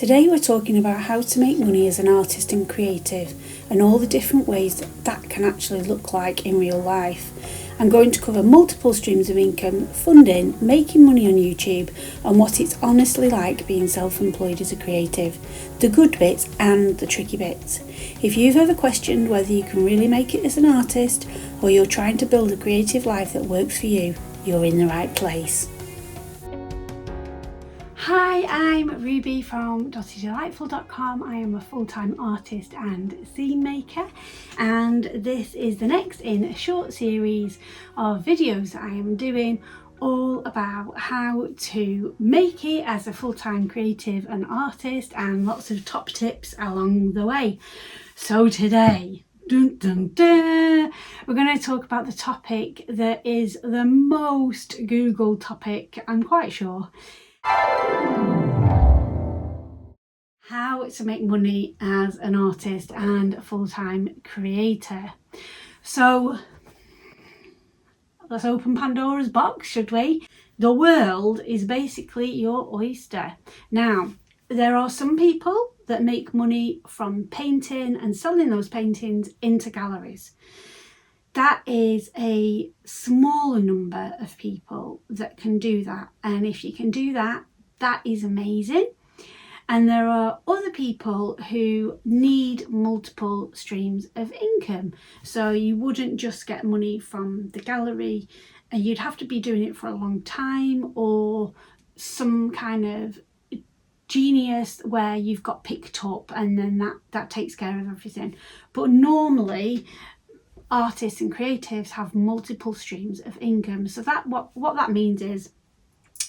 Today we're talking about how to make money as an artist and creative and all the different ways that can actually look like in real life. I'm going to cover multiple streams of income, funding, making money on YouTube and what it's honestly like being self-employed as a creative, the good bits and the tricky bits. If you've ever questioned whether you can really make it as an artist or you're trying to build a creative life that works for you, you're in the right place. Hi, I'm Ruby from dottydelightful.com. I am a full-time artist and scene maker, and this is the next in a short series of videos that I am doing all about how to make it as a full-time creative and artist, and lots of top tips along the way. So today, we're going to talk about the topic that is the most Googled topic, I'm quite sure. How to make money as an artist and a full-time creator. So let's open Pandora's box, should we? The world is basically your oyster. Now, there are some people that make money from painting and selling those paintings into galleries. That is a smaller number of people that can do that, and if you can do that, that is amazing. And there are other people who need multiple streams of income, so you wouldn't just get money from the gallery, and you'd have to be doing it for a long time, or some kind of genius where you've got picked up and then that takes care of everything. But normally artists and creatives have multiple streams of income. So that what that means is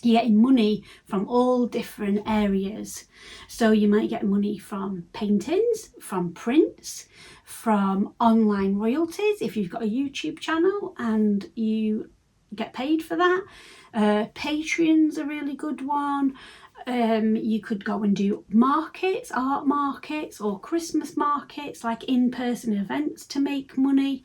you're getting money from all different areas. So you might get money from paintings, from prints, from online royalties if you've got a YouTube channel and you get paid for that. Patreon's a really good one. You could go and do markets, art markets or Christmas markets, like in-person events to make money.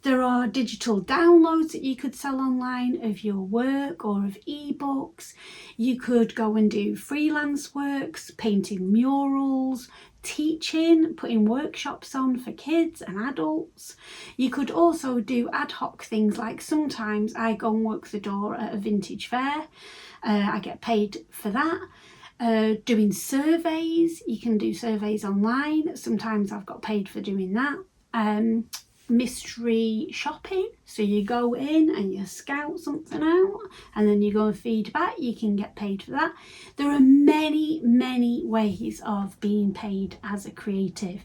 There are digital downloads that you could sell online of your work or of ebooks. You could go and do freelance works, painting murals, teaching, putting workshops on for kids and adults. You could also do ad hoc things, like sometimes I go and work the door at a vintage fair. I get paid for that. Doing surveys, you can do surveys online. Sometimes I've got paid for doing that. Mystery shopping, so you go in and you scout something out and then you go and feed back, you can get paid for that. There are many ways of being paid as a creative,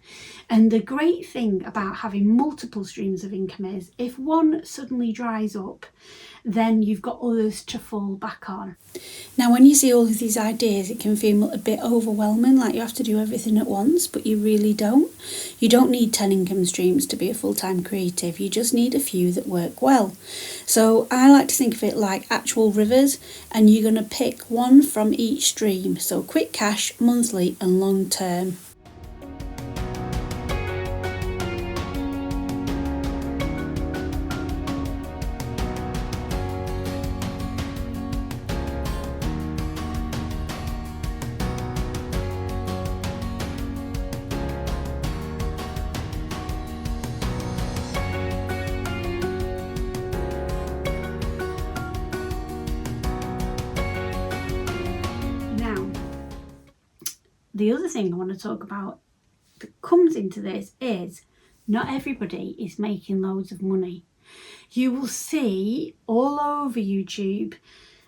and the great thing about having multiple streams of income is if one suddenly dries up, then you've got others to fall back on. Now, when you see all of these ideas, it can feel a bit overwhelming, like you have to do everything at once, but you really don't. You don't need 10 income streams to be a full-time creative. You just need a few that work well. So I like to think of it like actual rivers, and you're going to pick one from each stream. So quick cash, monthly and long term. The other thing I want to talk about that comes into this is not everybody is making loads of money. You will see all over YouTube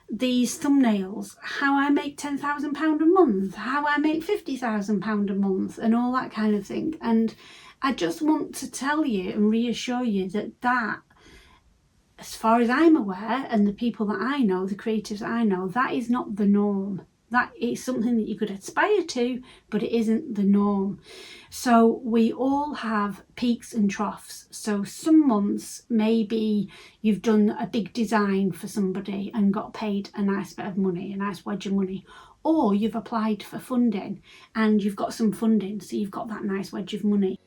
these thumbnails, how I make £10,000 a month, how I make £50,000 a month, and all that kind of thing. And I just want to tell you and reassure you that as far as I'm aware, and the people that I know, the creatives that I know, that is not the norm. That is something that you could aspire to, but it isn't the norm. So we all have peaks and troughs. So some months, maybe you've done a big design for somebody and got paid a nice bit of money, a nice wedge of money. Or you've applied for funding and you've got some funding, so you've got that nice wedge of money.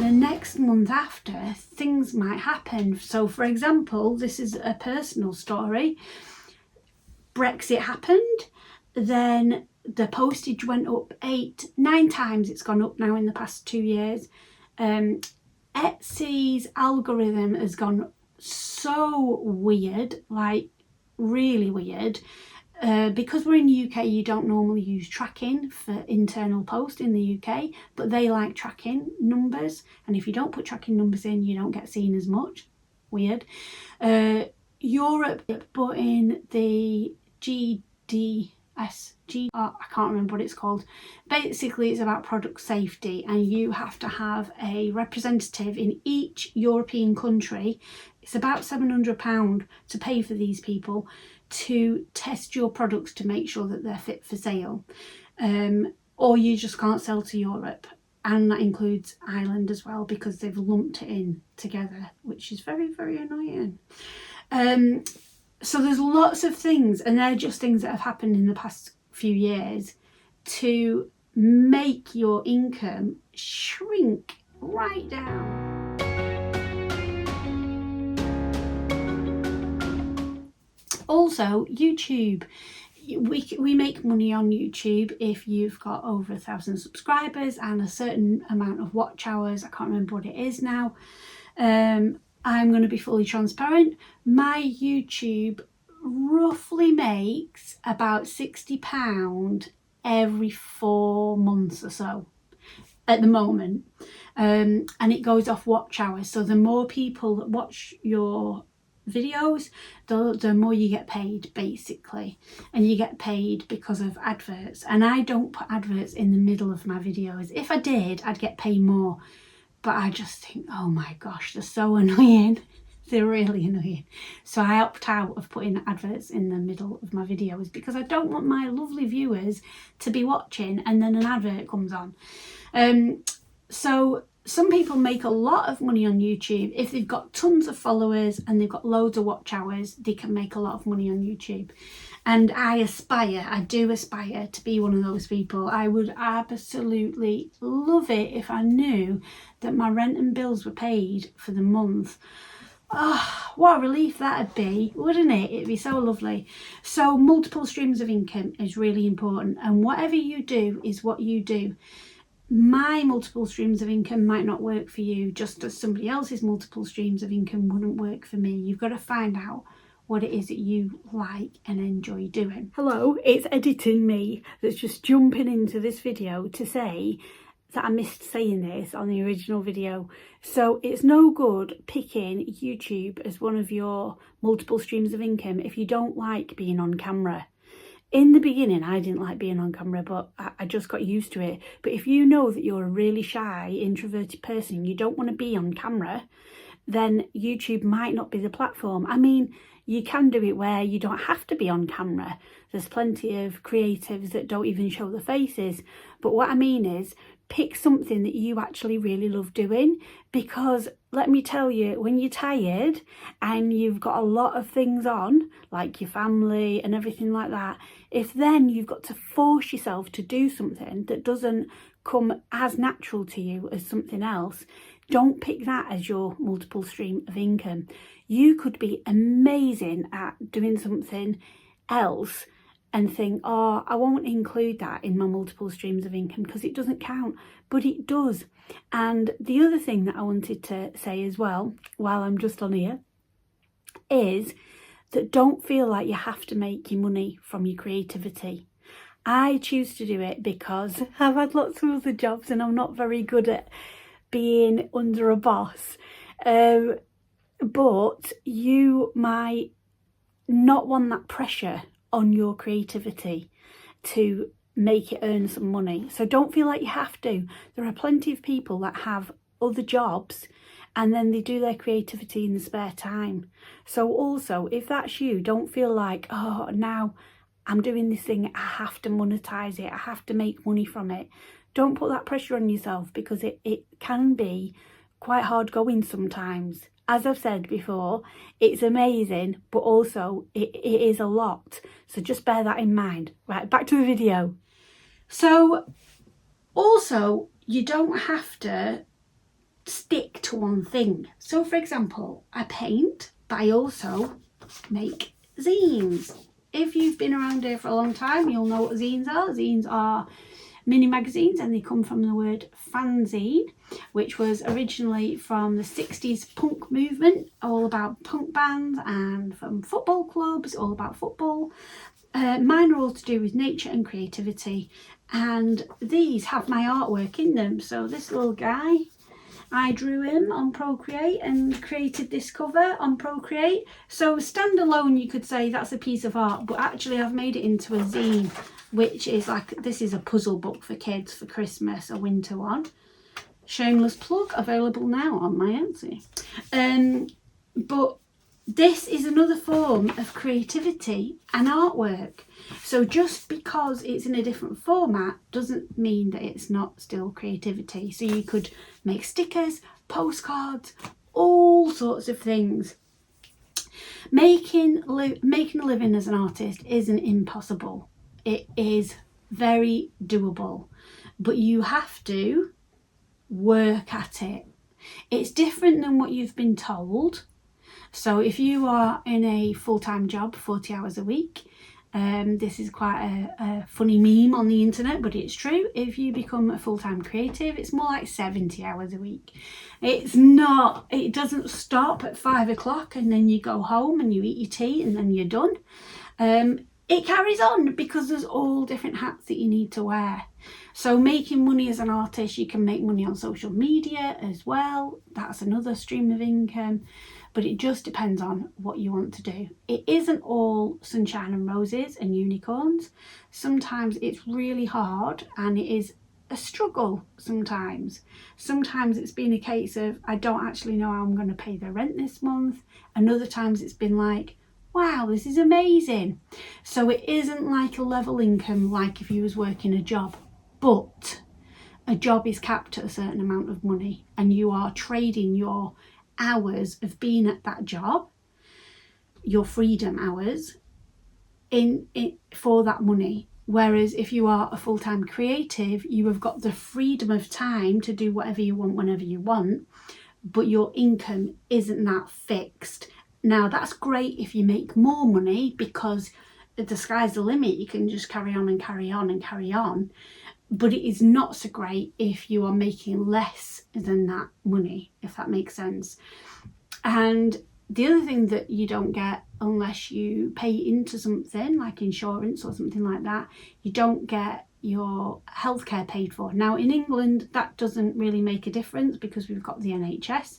the next month after, things might happen. So for example, this is a personal story. Brexit happened, then the postage went up 8-9 times. It's gone up now in the past 2 years. Etsy's algorithm has gone so weird, like really weird. Because we're in the UK, you don't normally use tracking for internal post in the UK, but they like tracking numbers, and if you don't put tracking numbers in, you don't get seen as much. Weird. Europe put in the I can't remember what it's called. Basically, it's about product safety, and you have to have a representative in each European country. It's about £700 to pay for these people to test your products to make sure that they're fit for sale, or you just can't sell to Europe, and that includes Ireland as well, because they've lumped it in together, which is very, very annoying. So there's lots of things, and they're just things that have happened in the past few years to make your income shrink right down. Also, YouTube. We make money on YouTube if you've got over 1,000 subscribers and a certain amount of watch hours. I can't remember what it is now. I'm going to be fully transparent. My YouTube roughly makes about £60 every 4 months or so at the moment, and it goes off watch hours. So the more people that watch your videos, the more you get paid, basically, and you get paid because of adverts. And I don't put adverts in the middle of my videos. If I did, I'd get paid more, but I just think, oh my gosh, they're so annoying. They're really annoying. So I opt out of putting adverts in the middle of my videos, because I don't want my lovely viewers to be watching and then an advert comes on. So some people make a lot of money on YouTube. If they've got tons of followers and they've got loads of watch hours, they can make a lot of money on YouTube. And I do aspire to be one of those people. I would absolutely love it if I knew that my rent and bills were paid for the month. Oh, what a relief that'd be, wouldn't it? It'd be so lovely. So multiple streams of income is really important, and whatever you do is what you do. My multiple streams of income might not work for you, just as somebody else's multiple streams of income wouldn't work for me. You've got to find out what it is that you like and enjoy doing. Hello, it's editing me that's just jumping into this video to say that I missed saying this on the original video. So it's no good picking YouTube as one of your multiple streams of income if you don't like being on camera. In the beginning, I didn't like being on camera, but I just got used to it. But if you know that you're a really shy, introverted person, you don't want to be on camera, then YouTube might not be the platform. I mean, you can do it where you don't have to be on camera. There's plenty of creatives that don't even show their faces. But what I mean is, pick something that you actually really love doing, because let me tell you, when you're tired and you've got a lot of things on, like your family and everything like that, if then you've got to force yourself to do something that doesn't come as natural to you as something else, don't pick that as your multiple stream of income. You could be amazing at doing something else and think, oh, I won't include that in my multiple streams of income because it doesn't count, but it does. And the other thing that I wanted to say as well, while I'm just on here, is that don't feel like you have to make your money from your creativity. I choose to do it because I've had lots of other jobs and I'm not very good at being under a boss. But you might not want that pressure on your creativity to make it earn some money. So don't feel like you have to. There are plenty of people that have other jobs and then they do their creativity in the spare time. So also, if that's you, don't feel like, oh, now I'm doing this thing, I have to monetize it, I have to make money from it. Don't put that pressure on yourself, because it can be quite hard going sometimes. As I've said before, it's amazing, but also it is a lot. So just bear that in mind. Right, back to the video. So also, you don't have to stick to one thing. So for example, I paint, but I also make zines. If you've been around here for a long time, you'll know what zines are. Zines are mini magazines, and they come from the word fanzine, which was originally from the 60s punk movement, all about punk bands, and from football clubs, all about football. Mine are all to do with nature and creativity, and these have my artwork in them. So this little guy, I drew him on Procreate and created this cover on Procreate. So standalone, you could say that's a piece of art, but actually I've made it into a zine, which is like, this is a puzzle book for kids for Christmas, a winter one. Shameless plug, available now on my Etsy. But this is another form of creativity and artwork. So just because it's in a different format doesn't mean that it's not still creativity. So you could make stickers, postcards, all sorts of things. Making a living as an artist isn't impossible. It is very doable, but you have to work at it. It's different than what you've been told. So if you are in a full-time job, 40 hours a week, this is quite a funny meme on the internet, but it's true. If you become a full-time creative, it's more like 70 hours a week. It's not, it doesn't stop at 5 o'clock and then you go home and you eat your tea and then you're done. It carries on because there's all different hats that you need to wear. So making money as an artist, you can make money on social media as well. That's another stream of income. But it just depends on what you want to do. It isn't all sunshine and roses and unicorns. Sometimes it's really hard and it is a struggle sometimes. Sometimes it's been a case of, I don't actually know how I'm going to pay the rent this month. And other times it's been like, wow, this is amazing. So it isn't like a level income like if you was working a job. But a job is capped at a certain amount of money and you are trading your hours of being at that job, your freedom hours, in for that money. Whereas if you are a full-time creative, you have got the freedom of time to do whatever you want whenever you want, but your income isn't that fixed. Now that's great if you make more money because the sky's the limit, you can just carry on and carry on and carry on. But it is not so great if you are making less than that money, if that makes sense. And the other thing that you don't get unless you pay into something like insurance or something like that, you don't get your healthcare paid for. Now in England, that doesn't really make a difference because we've got the NHS.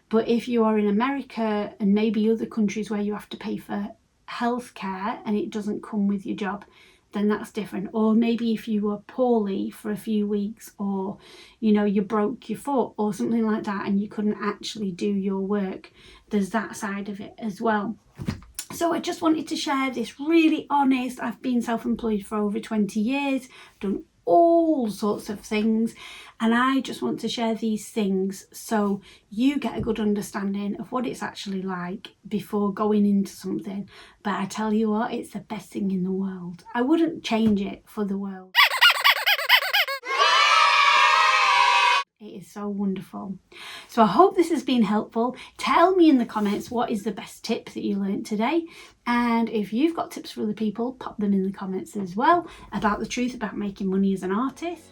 But if you are in America and maybe other countries where you have to pay for healthcare and it doesn't come with your job, then that's different. Or maybe if you were poorly for a few weeks, or you broke your foot or something like that and you couldn't actually do your work, there's that side of it as well. So I just wanted to share this really honest. I've been self-employed for over 20 years, done all sorts of things, and I just want to share these things so you get a good understanding of what it's actually like before going into something. But I tell you what, it's the best thing in the world. I wouldn't change it for the world. It is so wonderful. So I hope this has been helpful. Tell me in the comments what is the best tip that you learned today. And if you've got tips for other people, pop them in the comments as well about the truth about making money as an artist.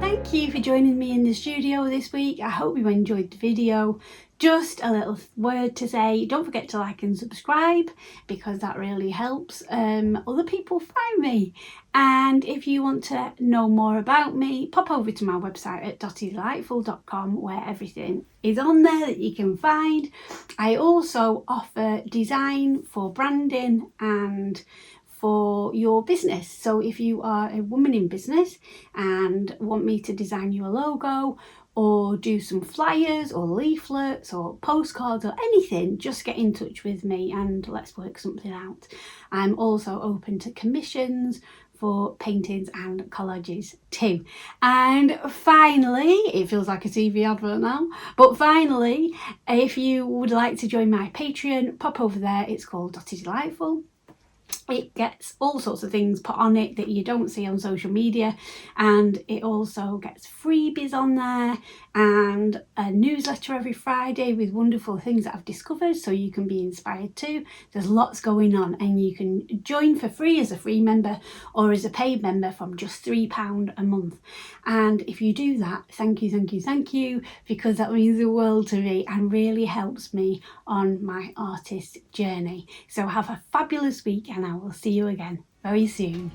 Thank you for joining me in the studio this week. I hope you enjoyed the video. Just a little word to say, don't forget to like and subscribe because that really helps other people find me. And if you want to know more about me, pop over to my website at dottydelightful.com where everything is on there that you can find. I also offer design for branding and for your business. So if you are a woman in business and want me to design you a logo or do some flyers or leaflets or postcards or anything, just get in touch with me and let's work something out. I'm also open to commissions for paintings and collages too. And finally, it feels like a TV advert now, but finally, if you would like to join my Patreon, pop over there. It's called Dotty Delightful. It gets all sorts of things put on it that you don't see on social media, and it also gets freebies on there and a newsletter every Friday with wonderful things that I've discovered, so you can be inspired too. There's lots going on, and you can join for free as a free member or as a paid member from just £3 a month. And if you do that, thank you, because that means the world to me and really helps me on my artist journey. So have a fabulous week, and I will see you again very soon.